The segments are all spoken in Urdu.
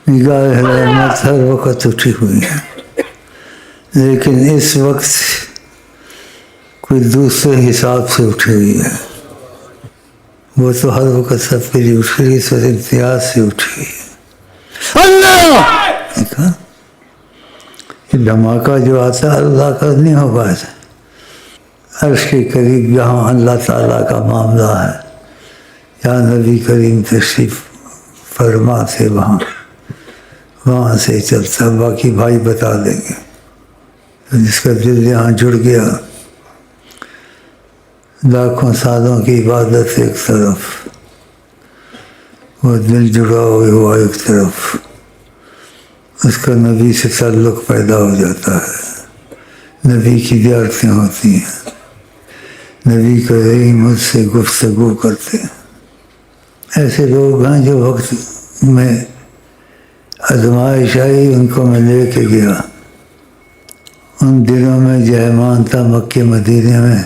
نگاہ رحمت ہر وقت اٹھی ہوئی ہے، لیکن اس وقت کوئی دوسرے حساب سے اٹھی ہوئی ہے. وہ تو ہر وقت سب کے لیے اٹھ رہی ہے، اس وقت امتیاز سے اٹھی ہوئی ہے. اللہ دیکھا یہ دھماکہ جو آتا ہے اللہ کا نہیں ہوگا. عرش کے قریب جہاں اللہ تعالیٰ کا معاملہ ہے، جہاں نبی کریم تشریف فرما سے وہاں سے چلتا. باقی بھائی بتا دیں گے. جس کا دل یہاں جڑ گیا، لاکھوں سالوں کی عبادت ایک طرف، وہ دل جڑا ہوا ایک طرف، اس کا نبی سے تعلق پیدا ہو جاتا ہے. نبی کی زیارتیں ہوتی ہیں، نبی کریم مجھ سے گفتگو کرتے ہیں. ایسے لوگ ہیں جو وقت میں آزمائش آئی ان کو میں لے کے گیا. ان دنوں میں جہمان تھا، مکہ مدینے میں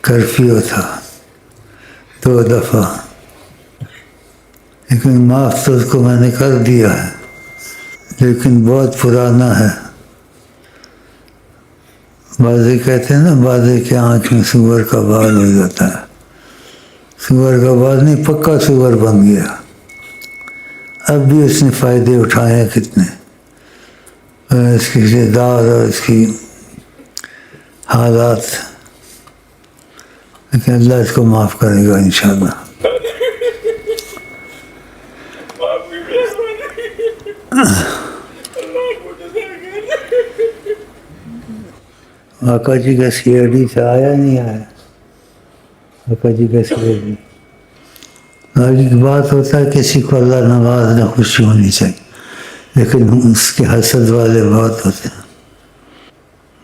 کرفیو تھا 2 دفعہ، لیکن معاف تو اس کو میں نے کر دیا ہے، لیکن بہت پرانا ہے. بعضے کہتے ہیں نا، بعضے کی آنکھ میں سور کا بال ہو جاتا ہے. سور کا بال نہیں، پکا سور بن گیا. اب بھی اس نے فائدے اٹھائے ہیں کتنے، اس کی کردار اور اس کی حالات، لیکن اللہ اس کو معاف کرے گا انشاءاللہ. آقا جی کا CID سے آیا نہیں آیا؟ آقا جی کا CID ایک بات ہوتا ہے، کسی کو اللہ نوازنا خوشی ہونی چاہیے، لیکن اس کے حسد والے بہت ہوتے ہیں.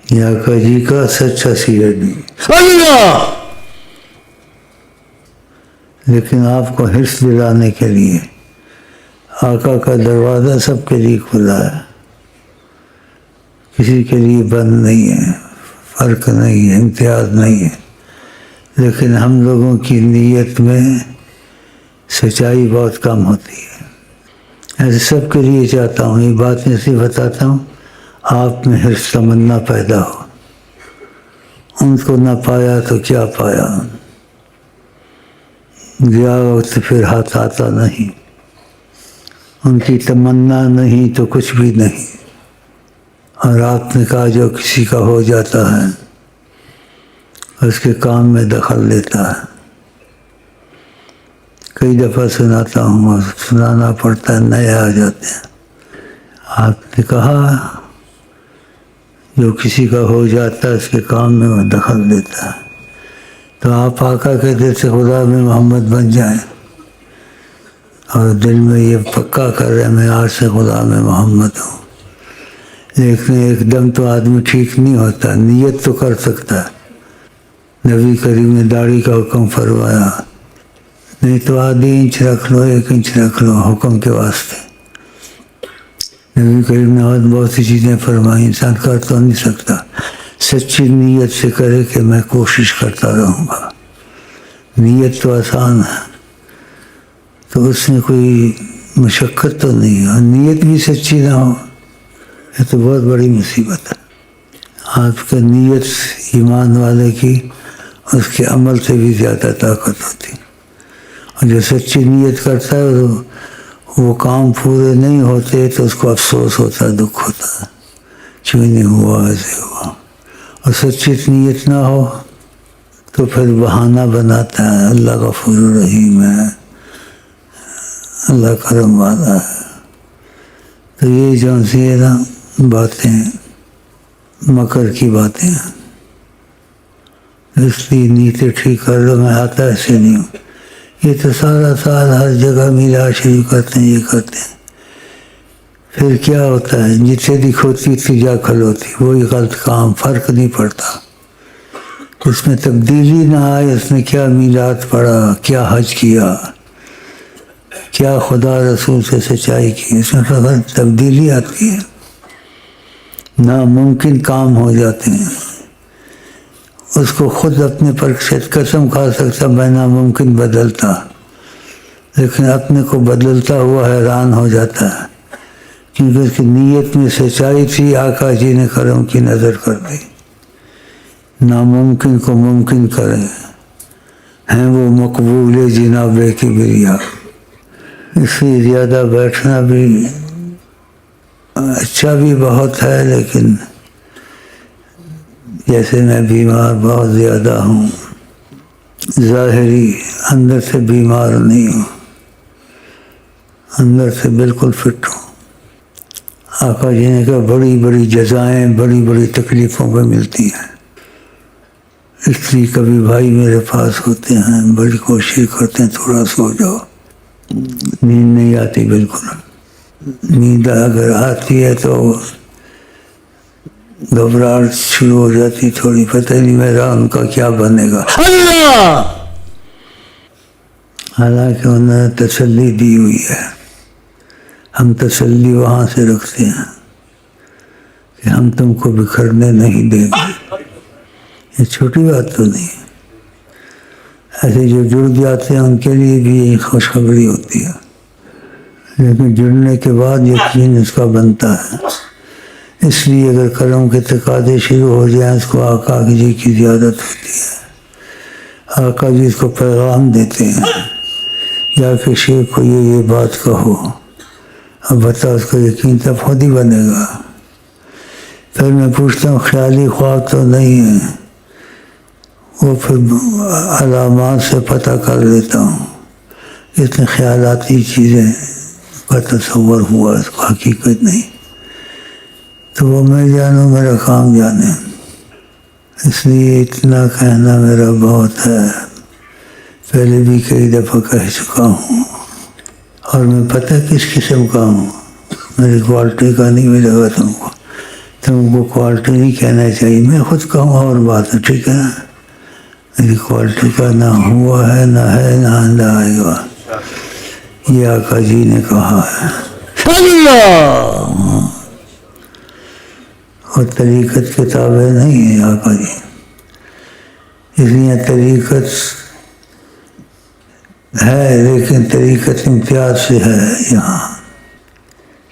یہ آقا جی کا سچا CID اللہ. لیکن آپ کو حرص دلانے کے لیے آقا کا دروازہ سب کے لیے کھلا ہے، کسی کے لیے بند نہیں ہے، فرق نہیں ہے، امتیاز نہیں ہے. لیکن ہم لوگوں کی نیت میں سچائی بہت کم ہوتی ہے. ایسے سب کے لیے چاہتا ہوں، یہ بات میں سے بتاتا ہوں، آپ میں حرص تمنا پیدا ہو. ان کو نہ پایا تو کیا پایا، گیا وقت پھر ہاتھ آتا نہیں. ان کی تمنا نہیں تو کچھ بھی نہیں. اور آپ نے کہا جو کسی کا ہو جاتا ہے اس کے کام میں دخل لیتا ہے. کئی دفعہ سناتا ہوں اور سنانا پڑتا ہے، نئے آ جاتے ہیں. آپ نے کہا جو کسی کا ہو جاتا ہے اس کے کام میں وہ دخل دیتا ہے. تو آپ آقا کہتے تھے خدا میں محمد بن جائیں، اور دل میں یہ پکا کر رہے میں آج سے خدا میں محمد ہوں. لیکن ایک دم تو آدمی ٹھیک نہیں ہوتا، نیت تو کر سکتا ہے. نبی کریم نے داڑھی کا حکم فرمایا، نہیں تو آدھی انچ رکھ لو، 1 انچ رکھ لو حکم کے واسطے. نبی کریم نے اور بہت سی چیزیں فرمائی، انسان کر تو نہیں سکتا. سچی نیت سے کرے کہ میں کوشش کرتا رہوں گا. نیت تو آسان ہے، تو اس میں کوئی مشقت تو نہیں ہے. اور نیت بھی سچی نہ ہو، یہ تو بہت بڑی مصیبت ہے. آپ کا نیت ایمان والے کی اس کے عمل سے بھی زیادہ طاقت ہوتی ہے. اور جو سچی نیت کرتا ہے وہ کام پورے نہیں ہوتے تو اس کو افسوس ہوتا ہے، دکھ ہوتا ہے، کیوں نہیں ہوا، ایسے ہوا. اور سچی نیت نہ ہو تو پھر بہانہ بناتا ہے، اللہ غفور رحیم ہے، اللہ کرم والا ہے. تو یہ جو سی ہے نا باتیں مکر کی باتیں ہیں. اس لیے نیتیں ٹھیک کر لو. میں آتا ایسے نہیں ہوں. یہ تو سارا سال ہر جگہ میرا شریف کرتے ہیں، یہ کرتے ہیں. پھر کیا ہوتا ہے، جتنے دکھ ہوتی تھی جا کھلوتی، وہی غلط کام، فرق نہیں پڑتا. اس میں تبدیلی نہ آئے. اس نے کیا میلاد پڑھا، کیا حج کیا، کیا خدا رسول سے سچائی کی، اس میں فقط تبدیلی آتی ہے. ناممکن کام ہو جاتے ہیں. اس کو خود اپنے پر قسم کھا سکتا میں ناممکن بدلتا، لیکن اپنے کو بدلتا ہوا حیران ہو جاتا ہے کیونکہ اس کی نیت میں سچائی تھی، آقا جی نے کرم کی نظر کر دی، ناممکن کو ممکن کریں، ہیں وہ مقبول جناب کبریا۔ اس لیے زیادہ بیٹھنا بھی اچھا بھی بہت ہے، لیکن جیسے میں بیمار بہت زیادہ ہوں، ظاہری اندر سے بیمار نہیں ہوں، اندر سے بالکل فٹ ہوں۔ آقا جی نے کہا بڑی بڑی جزائیں بڑی بڑی تکلیفوں پہ ملتی ہیں، اس لیے کبھی بھائی میرے پاس ہوتے ہیں، بڑی کوشش کرتے ہیں تھوڑا سو جاؤ، نیند نہیں آتی بالکل، نیند اگر آتی ہے تو گھبراہٹ شروع ہو جاتی تھوڑی، پتہ نہیں میرا ان کا کیا بنے گا۔ اللہ! حالانکہ انہوں نے تسلی دی ہوئی ہے، ہم تسلی وہاں سے رکھتے ہیں کہ ہم تم کو بکھرنے نہیں دیں گے۔ یہ چھوٹی بات تو نہیں، ایسے جو جڑ جاتے ہیں ان کے لیے بھی یہ خوشخبری ہوتی ہے، لیکن جڑنے کے بعد یقین اس کا بنتا ہے۔ اس لیے اگر کرم کے تقاضے شروع ہو جائیں، اس کو آقا جی کی زیادت ہوتی ہے، آقا جی اس کو پیغام دیتے ہیں، جا کے شیخ کو یہ بات کہو، اب بتا اس کا یقین تب خود ہی بنے گا۔ پھر میں پوچھتا ہوں خیالی خواب تو نہیں ہے، وہ پھر علامات سے پتہ کر لیتا ہوں، اتنے خیالاتی چیزیں کا تصور ہوا، اس کو حقیقت نہیں، تو وہ میں جانوں میرا کام جانے۔ اس لیے اتنا کہنا میرا بہت ہے، پہلے بھی کئی دفعہ کہہ چکا ہوں، اور میں پتہ کس قسم کا ہوں، میری کوالٹی کا نہیں ملے گا تم کو کوالٹی نہیں کہنا چاہیے، میں خود کہوں اور بات ہے، ٹھیک ہے، میری کوالٹی کا نہ ہوا ہے نہ ہے نہ آئندہ آئے گا، یہ آقا جی نے کہا ہے۔ اللہ! اور طریقت کتابیں نہیں ہیں آقا جی، اس لیے طریقت ہے، لیکن طریقت امتیاز سے ہے یہاں،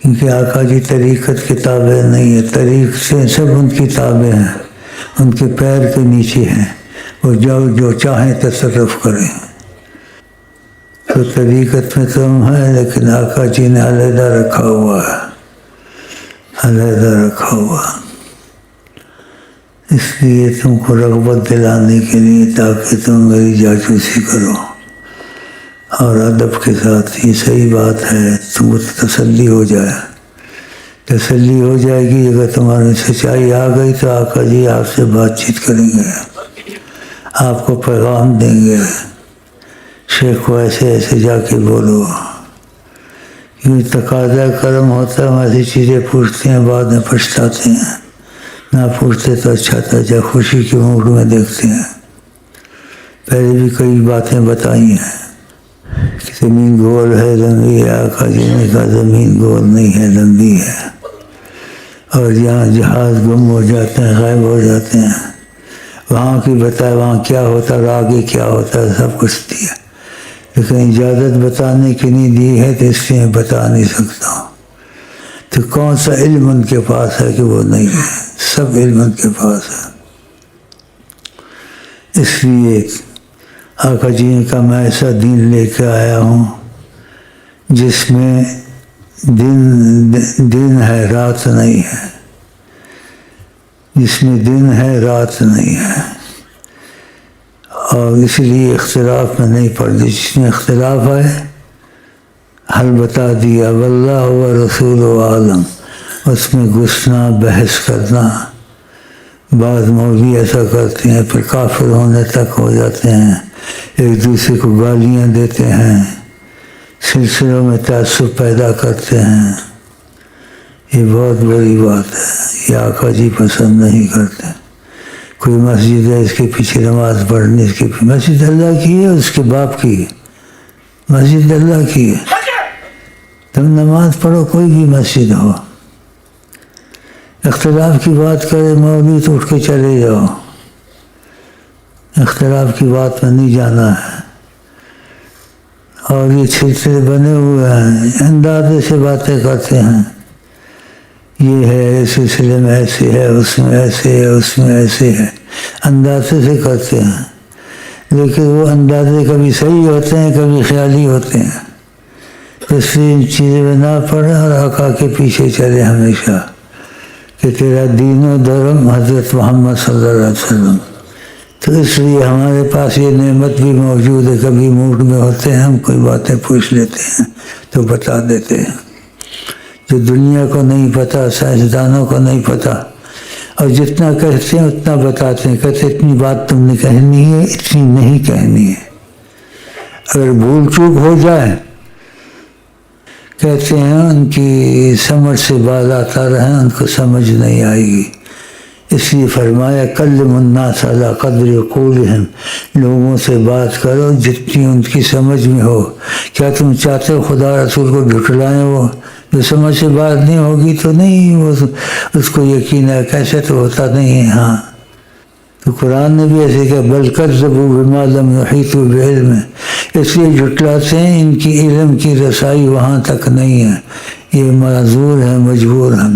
کیونکہ آقا جی طریقت کتابیں نہیں ہے، طریق سے سب ان کی کتابیں ہیں، ان کے پیر کے نیچے ہیں، وہ جو چاہیں تصرف کریں۔ تو طریقت میں تم ہے، لیکن آقا جی نے علیحدہ رکھا ہوا ہے، علیحدہ رکھا ہوا، اس لیے تم کو رغبت دلانے کے لیے، تاکہ تم میری جاسوسی کرو، اور ادب کے ساتھ، یہ صحیح بات ہے، تم کو تسلی ہو جائے، تسلی ہو جائے گی۔ اگر تمہاری سچائی آ گئی تو آقا جی آپ سے بات چیت کریں گے، آپ کو پیغام دیں گے، شیخ کو ایسے ایسے جا کے بولو، کیونکہ تقاضا کرم ہوتا ہے، ہم ایسی چیزیں پوچھتے ہیں بعد میں پچھتاتے ہیں، نہ پوچھتے تو اچھا تھا، جب خوشی کے موڈ میں دیکھتے ہیں۔ پہلے بھی کئی باتیں بتائی ہیں کہ زمین گول ہے لمبی ہے، آقا جی نے کہا زمین گول نہیں ہے لمبی ہے، اور جہاں جہاز گم ہو جاتے ہیں، غائب ہو جاتے ہیں، وہاں کی بتائے وہاں کیا ہوتا ہے، آگے کیا ہوتا ہے، سب کچھ دیا، لیکن اجازت بتانے کی نہیں دی ہے، تو اس لیے بتا نہیں سکتا ہوں۔ تو کون سا علم ان کے پاس ہے کہ وہ نہیں ہے، سب علم ان کے پاس ہے۔ اس لیے آقا جی نے کہا میں ایسا دین لے کے آیا ہوں جس میں دن ہے رات نہیں ہے، جس میں دن ہے رات نہیں ہے، اور اس لیے اختلاف میں نہیں پڑتی، جس میں اختلاف ہے حل بتا دیا، واللہ و رسول عالم، اس میں گھسنا بحث کرنا، بعض مولوی ایسا کرتے ہیں پھر کافر ہونے تک ہو جاتے ہیں، ایک دوسرے کو گالیاں دیتے ہیں، سلسلوں میں تعصب پیدا کرتے ہیں، یہ بہت بڑی بات ہے، یہ آقا جی پسند نہیں کرتے۔ کوئی مسجد ہے اس کے پیچھے نماز پڑھنی، اس کے پیچھے، مسجد اللہ کی ہے اس کے باپ کی ہے، مسجد اللہ کی ہے، تم نماز پڑھو کوئی بھی مسجد ہو، اختلاف کی بات کرے مولوی تو اٹھ کے چلے جاؤ، اختلاف کی بات میں نہیں جانا ہے، اور یہ سلسلے بنے ہوئے ہیں، اندازے سے باتیں کرتے ہیں، یہ ہے اس سلسلے میں ایسے ہے، اس میں ایسے ہے، اس میں ایسے ہے، اندازے سے کرتے ہیں، لیکن وہ اندازے کبھی صحیح ہوتے ہیں، کبھی خیالی ہوتے ہیں۔ اس لیے ان چیزوں میں نہ پڑے اور آقا کے پیچھے چلے ہمیشہ کہ تیرا دین و دھرم حضرت محمد صلی اللہ علیہ وسلم۔ تو اس لیے ہمارے پاس یہ نعمت بھی موجود ہے، کبھی موڈ میں ہوتے ہیں ہم کوئی باتیں پوچھ لیتے ہیں تو بتا دیتے ہیں جو دنیا کو نہیں پتہ، سائنسدانوں کو نہیں پتہ، اور جتنا کہتے ہیں اتنا بتاتے ہیں، کہتے اتنی بات تم نے کہنی ہے، اتنی نہیں کہنی ہے، اگر بھول چوک ہو جائے کہتے ہیں ان کی سمجھ سے باز آتا رہے، ان کو سمجھ نہیں آئے گی۔ اس لیے فرمایا کلم الناس علی قدر عقولہم، لوگوں سے بات کرو جتنی ان کی سمجھ میں ہو۔ کیا تم چاہتے ہو خدا رسول کو جھٹلائیں؟ وہ جو سمجھ سے بات نہیں ہوگی تو نہیں، وہ اس کو یقین ہے، کیسے تو ہوتا نہیں ہے۔ ہاں تو قرآن نے بھی ایسے کہا بل کذبوا بما لم یحیطوا بعلمہ، اس لیے جھٹلاتے ہیں ان کی علم کی رسائی وہاں تک نہیں ہے، یہ معذور ہیں، مجبور ہیں۔